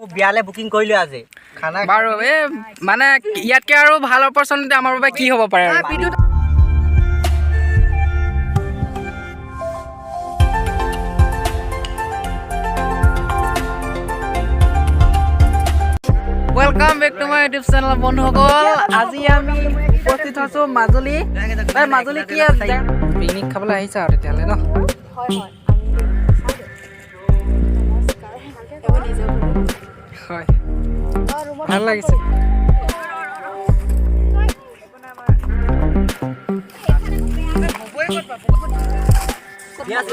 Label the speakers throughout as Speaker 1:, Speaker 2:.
Speaker 1: বিয়ালে booking কৰিলো আজি খানা
Speaker 2: বাৰু এই মানে ইয়াতকে আৰু ভাল অপৰচুনিটি আমাৰ বাবে কি হ'ব পাৰে welcome back to my YouTube channel বন্ধুসকল আজি আমি উপস্থিত আছো মাজুলী মাজুলী কি আছে পিকনিক খাবলৈ আহিছা আৰু তেতিয়াহ'লে ন হয় ভাল লাগিছে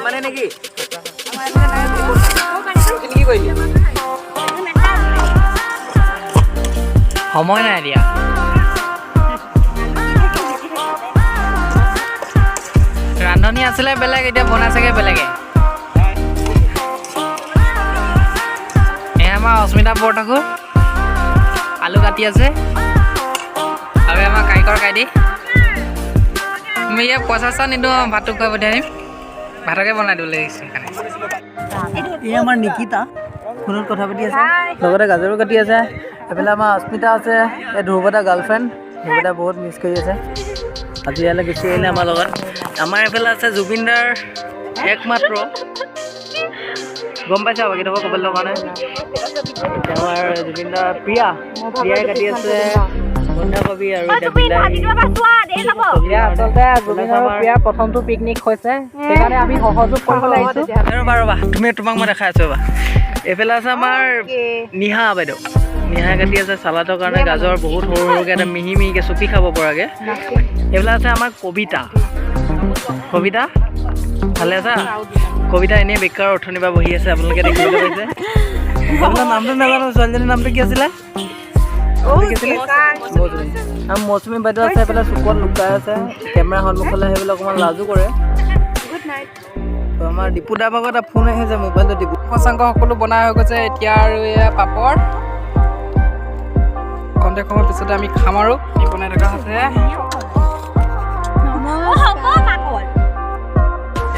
Speaker 1: মানে নেকি
Speaker 2: কি কৰিলি সময় নাই দিয়া ৰান্ধনি আছিলে বেলেগ এতিয়া বনাইছেগে বেলেগে আমাৰ অস্মিতা বৰঠাকুৰ আলু কাটি আছে আৰু আমাৰ কাৰিকৰ কাইদি আমি ইয়াত পইচা চা নিদিওঁ ভাতটো খুৱাই পঠিয়াই দিম ভাতকে বনাই দিব লাগিছে সেইকাৰণে
Speaker 1: এই আমাৰ নিকিতা ফোনত কথা পাতি আছে লগতে গাজৰো কাটি আছে এইফালে আমাৰ অস্মিতা আছে এই ধ্ৰুৱদা গাৰ্লফ্ৰেণ্ড ধ্ৰুৱদা বহুত মিছ কৰি আছে আজি ইয়ালৈ গুচি আহিলে আমাৰ লগত আমাৰ এইফালে আছে জুবিনদাৰ একমাত্ৰ গম পাইছা বাকীডোখৰ ক'বলৈ লগা নাই আমাৰ জুবিনদাৰ প্ৰিয়াই কাটি আছে বন্ধাকবি আৰু এতিয়া বিলাহী
Speaker 2: আচলতে জুবিন আৰু প্ৰিয়াৰ প্ৰথমটো পিকনিক হৈছে সেইকাৰণে আমি সহযোগ কৰিবলৈ আহিছোঁ
Speaker 1: ৰ'বা তোমাক মই দেখাই আছোঁ ৰ'বা এইফালে আছে আমাৰ নিহা বাইদেউ নিহাই কাটি আছে চালাডৰ কাৰণে গাজৰ বহুত সৰু সৰুকৈ এটা মিহি মিহিকৈ চুপি খাব পৰাকৈ এইফালে আছে আমাৰ কবিতা ভালে আছা কবিতা এনেই বেকাৰ অৰ্থনিৰ পৰা বহি আছে আপোনালোকে দেখিবলৈ পাইছে আপোনাৰ নামটো নাজানো ছোৱালীজনীৰ নামটো কি আছিলে মৌচুমী বাইদেউ আছে এইফালে চুকত লুকাই আছে কেমেৰা সন্মুখলৈ সেইবিলাক অকণমান লাজো কৰে আমাৰ দীপুদা ভাগত এটা ফোন আহিছে মোবাইলটো দীপু
Speaker 2: শশাংক সকলো বনাই হৈ গৈছে এতিয়া আৰু এয়া পাপৰ খন্তেক সময়ৰ পিছতে আমি খাম আৰু বনাই থকা আছে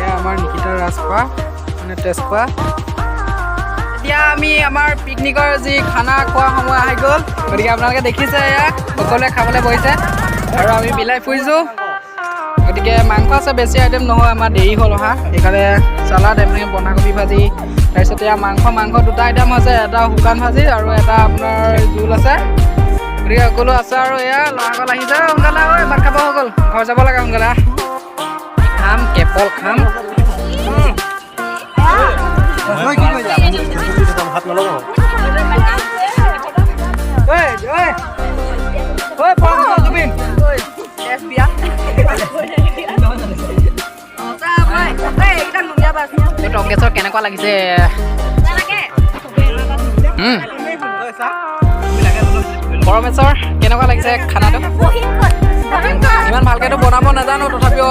Speaker 2: এয়া আমাৰ নিকিতা ৰাজখোৱা মানে তেজখোৱা এতিয়া আমি আমাৰ পিকনিকৰ যি খানা খোৱা সময় আহি গ'ল গতিকে আপোনালোকে দেখিছে এয়া সকলোৱে খাবলৈ বহিছে আৰু আমি বিলাই ফুৰিছোঁ গতিকে মাংস আছে বেছি আইটেম নহয় আমাৰ দেৰি হ'ল অহা সেইকাৰণে চালাড এমনি বন্ধাকবি ভাজি তাৰপিছত এয়া মাংস দুটা আইটেম আছে এটা শুকান ভাজি আৰু এটা আপোনাৰ জোল আছে গতিকে সকলো আছে আৰু এয়া ল'ৰাসকল আহিছে সোনকালে আৰু ভাত খাব হৈ গ'ল ঘৰ যাব লাগে সোনকালে খাম কেপল খাম টংকেশ্বৰ কেনেকুৱা লাগিছে পৰমেশ্বৰ কেনেকুৱা লাগিছে খানাটো ইমান ভালকৈতো বনাব নাজানো তথাপিও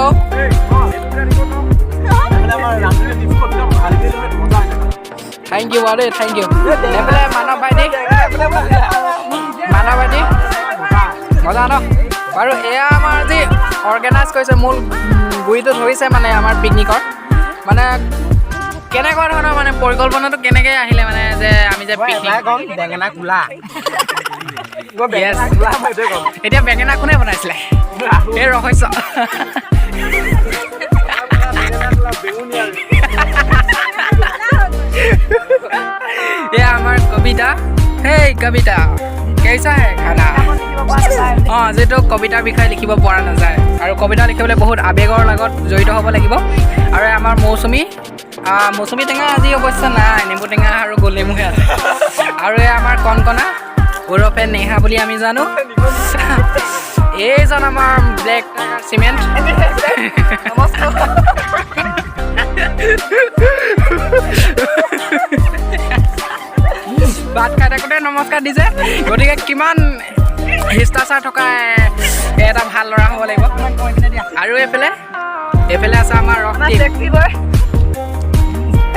Speaker 2: থেংক ইউ বাৰু থেংক ইউ এইফালে মানৱ ভাইটি মজা ন বাৰু এয়া আমাৰ আজি অৰ্গেনাইজ কৰিছে মূল গুৰিটো ধৰিছে মানে আমাৰ পিকনিকৰ মানে কেনেকুৱা ধৰণৰ মানে পৰিকল্পনাটো কেনেকৈ আহিলে মানে যে আমি যে বেঙেনা কোলা এতিয়া বেঙেনা কোনে বনাইছিলে এই ৰহস্য এয়া আমাৰ কবিতা হেই কবিতা কেইছা হে খানা যিটো কবিতাৰ বিষয়ে লিখিব পৰা নাযায় আৰু কবিতা লিখিবলৈ বহুত আৱেগৰ লগত জড়িত হ'ব লাগিব আৰু আমাৰ মৌচুমী টেঙা আজি অৱশ্যে নাই নেমু টেঙা আৰু গোল নেমুহে আছে আৰু এই আমাৰ কণকণা ওৰফে নেহা বুলি আমি জানো এইজন আমাৰ ব্লেক চিমেণ্ট ভাত খাই থাকোঁতে নমস্কাৰ দিছে গতিকে কিমান শিষ্টাচাৰ থকা এটা ভাল ল'ৰা হ'ব লাগিব আৰু এইফালে আছে আমাৰ ৰক্তি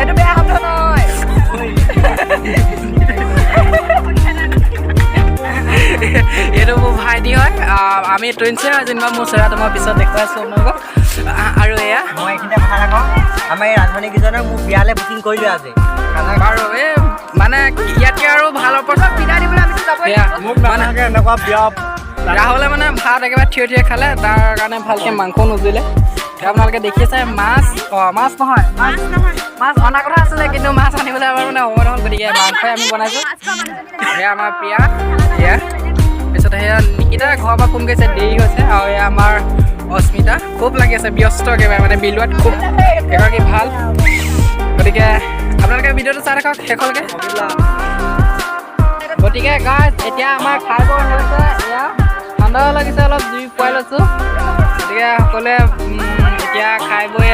Speaker 2: এইটো বেয়া শব্দ নহয় এইটো মোৰ ভাইটি হয় আমি টুইনছে হয় যেনিবা মোৰ চেহেৰাটো মই পিছত দেখুৱাই আছোঁ আপোনালোকক আৰু এয়া
Speaker 1: মই এইখিনিতে কথা কওঁ আমাৰ এই ৰাজধানী কেইজনক মোক বিয়ালৈ বুকিং কৰিলোঁ আজি
Speaker 2: আৰু এই মানে ইয়াতকৈ আৰু ভাল অপৰচুনিটি বিদায় দিবলৈ আমি যাবই মানে
Speaker 3: এনেকুৱা বিয়া
Speaker 2: ৰাহুলে মানে ভাত একেবাৰে থিয় থিয় খালে তাৰ কাৰণে ভালকৈ মাংস নজুৰিলে আপোনালোকে দেখিছে মাছ মাছ নহয় মাছ অনা কথা আছিলে কিন্তু মাছ আনিবলৈ আমাৰ মানে সময় নহ'ল গতিকে মাংসই আমি বনাইছোঁ সেয়া আমাৰ প্ৰিয়া সেয়া তাৰপিছত সেয়া নিকিতা ঘৰৰ পৰা ফোন কৰিছে দেৰি হৈছে আৰু এয়া আমাৰ অস্মিতা খুব লাগি আছে ব্যস্ত একেবাৰে মানে বিলোৱাত খুব এগৰাকী ভাল গতিকে আপোনালোকে ভিডিঅ'টো চাই থাকক শেষলৈকে গতিকে গাইজ এতিয়া আমাৰ খাই বৈ হৈছে এয়া ঠাণ্ডাও লাগিছে অলপ জুই পুৱাই লৈছোঁ গতিকে সকলোৱে এতিয়া খাই বৈ